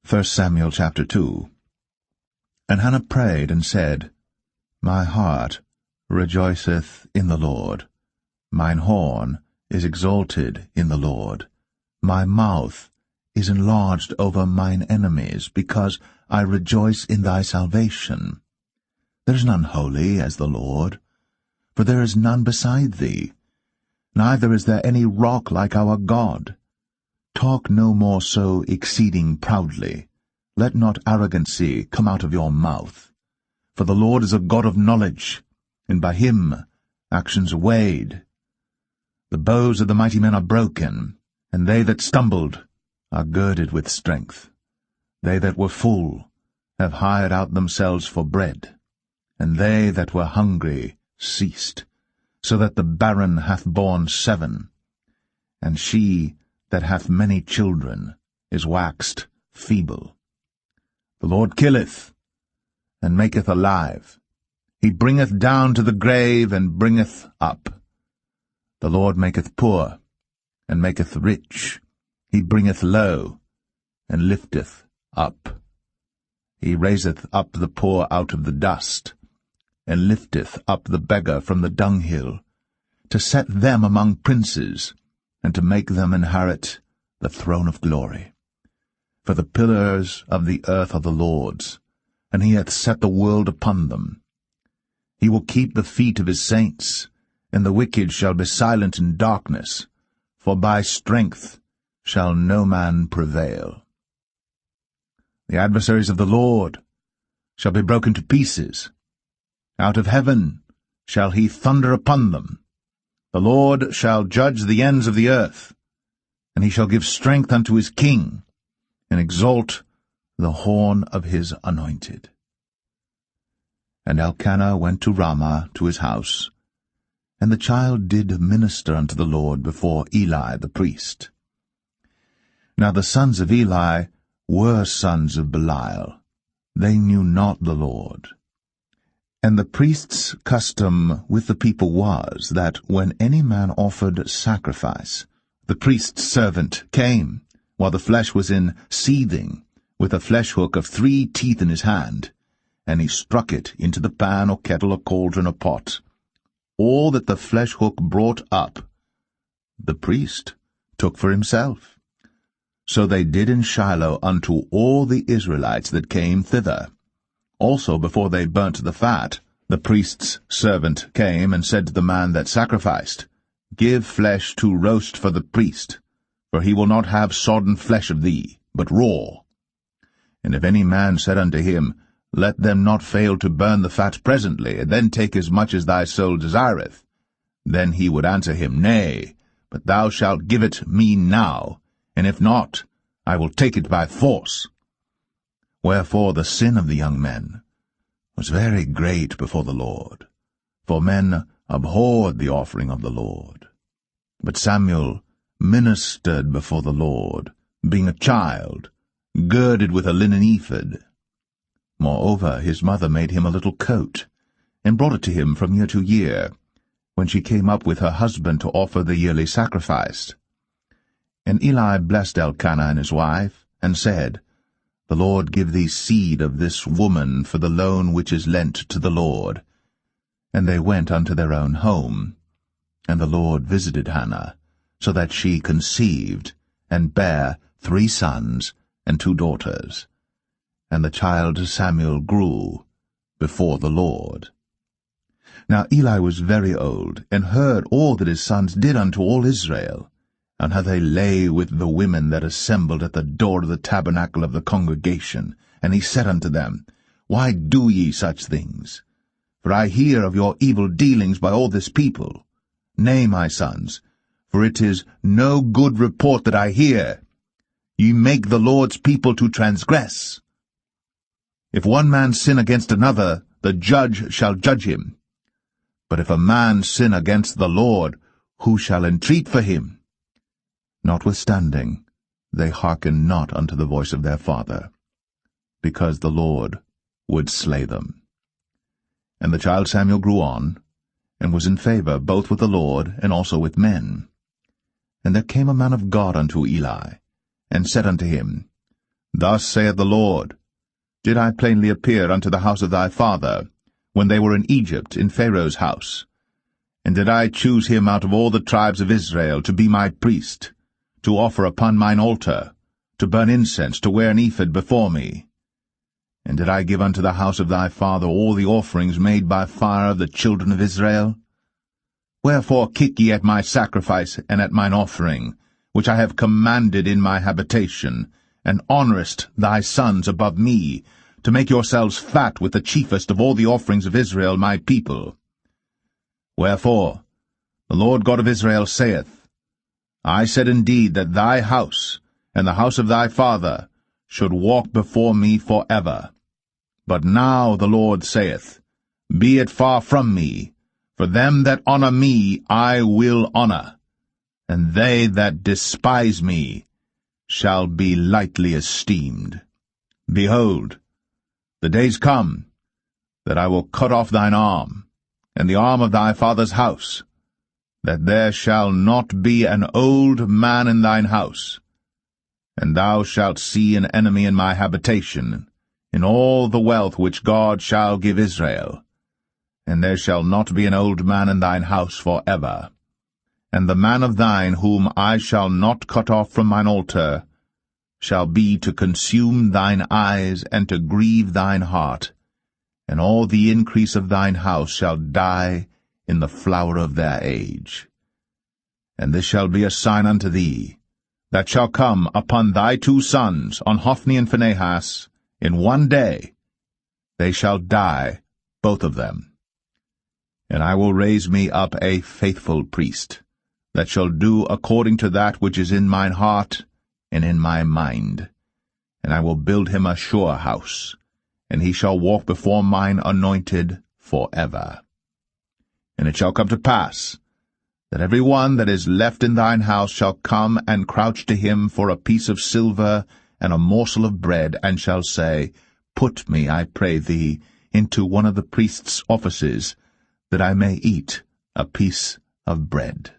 1 Samuel chapter 2. And Hannah prayed and said, My heart rejoiceth in the Lord. Mine horn is exalted in the Lord. My mouth is enlarged over mine enemies, because I rejoice in thy salvation. There is none holy as the Lord, for there is none beside thee. Neither is there any rock like our God. Talk no more so exceeding proudly. Let not arrogancy come out of your mouth. For the Lord is a God of knowledge, and by him actions are weighed. The bows of the mighty men are broken, and they that stumbled are girded with strength. They that were full have hired out themselves for bread, and they that were hungry ceased, so that the barren hath borne 7, and she that hath many children is waxed feeble. The Lord killeth, and maketh alive. He bringeth down to the grave, and bringeth up. The Lord maketh poor, and maketh rich. He bringeth low, and lifteth up. He raiseth up the poor out of the dust, and lifteth up the beggar from the dunghill, to set them among princes, and to make them inherit the throne of glory. For the pillars of the earth are the Lord's, and he hath set the world upon them. He will keep the feet of his saints, and the wicked shall be silent in darkness, for by strength shall no man prevail. The adversaries of the Lord shall be broken to pieces. Out of heaven shall he thunder upon them. The Lord shall judge the ends of the earth, and he shall give strength unto his king, and exalt the horn of his anointed. And Elkanah went to Ramah to his house, and the child did minister unto the Lord before Eli the priest. Now the sons of Eli were sons of Belial. They knew not the Lord. And the priest's custom with the people was, that when any man offered sacrifice, the priest's servant came, while the flesh was in seething, with a flesh-hook of 3 teeth in his hand, and he struck it into the pan or kettle or cauldron or pot. All that the flesh-hook brought up, the priest took for himself. So they did in Shiloh unto all the Israelites that came thither. Also before they burnt the fat, the priest's servant came and said to the man that sacrificed, Give flesh to roast for the priest, for he will not have sodden flesh of thee, but raw. And if any man said unto him, Let them not fail to burn the fat presently, and then take as much as thy soul desireth, then he would answer him, Nay, but thou shalt give it me now, and if not, I will take it by force. Wherefore the sin of the young men was very great before the Lord, for men abhorred the offering of the Lord. But Samuel ministered before the Lord, being a child, girded with a linen ephod. Moreover, his mother made him a little coat, and brought it to him from year to year, when she came up with her husband to offer the yearly sacrifice. And Eli blessed Elkanah and his wife, and said, The Lord give thee seed of this woman for the loan which is lent to the Lord. And they went unto their own home. And the Lord visited Hannah, so that she conceived, and bare 3 sons and 2 daughters. And the child Samuel grew before the Lord. Now Eli was very old, and heard all that his sons did unto all Israel, and how they lay with the women that assembled at the door of the tabernacle of the congregation. And he said unto them, Why do ye such things? For I hear of your evil dealings by all this people. Nay, my sons, for it is no good report that I hear. Ye make the Lord's people to transgress. If one man sin against another, the judge shall judge him. But if a man sin against the Lord, who shall entreat for him? Notwithstanding, they hearkened not unto the voice of their father, because the Lord would slay them. And the child Samuel grew on, and was in favor both with the Lord and also with men. And there came a man of God unto Eli, and said unto him, Thus saith the Lord, Did I plainly appear unto the house of thy father, when they were in Egypt, in Pharaoh's house? And did I choose him out of all the tribes of Israel to be my priest, to offer upon mine altar, to burn incense, to wear an ephod before me? And did I give unto the house of thy father all the offerings made by fire of the children of Israel? Wherefore kick ye at my sacrifice and at mine offering, which I have commanded in my habitation, and honourest thy sons above me, to make yourselves fat with the chiefest of all the offerings of Israel my people? Wherefore, the Lord God of Israel saith, I said indeed that thy house, and the house of thy father, should walk before me for ever. But now the Lord saith, Be it far from me, for them that honour me I will honour, and they that despise me shall be lightly esteemed. Behold, the days come, that I will cut off thine arm, and the arm of thy father's house, that there shall not be an old man in thine house. And thou shalt see an enemy in my habitation, in all the wealth which God shall give Israel. And there shall not be an old man in thine house for ever. And the man of thine whom I shall not cut off from mine altar shall be to consume thine eyes and to grieve thine heart, and all the increase of thine house shall die in the flower of their age. And this shall be a sign unto thee, that shall come upon thy 2 sons, on Hophni and Phinehas, in one day. They shall die, both of them. And I will raise me up a faithful priest, that shall do according to that which is in mine heart and in my mind. And I will build him a sure house, and he shall walk before mine anointed for ever. And it shall come to pass, that every one that is left in thine house shall come and crouch to him for a piece of silver and a morsel of bread, and shall say, Put me, I pray thee, into one of the priest's offices, that I may eat a piece of bread.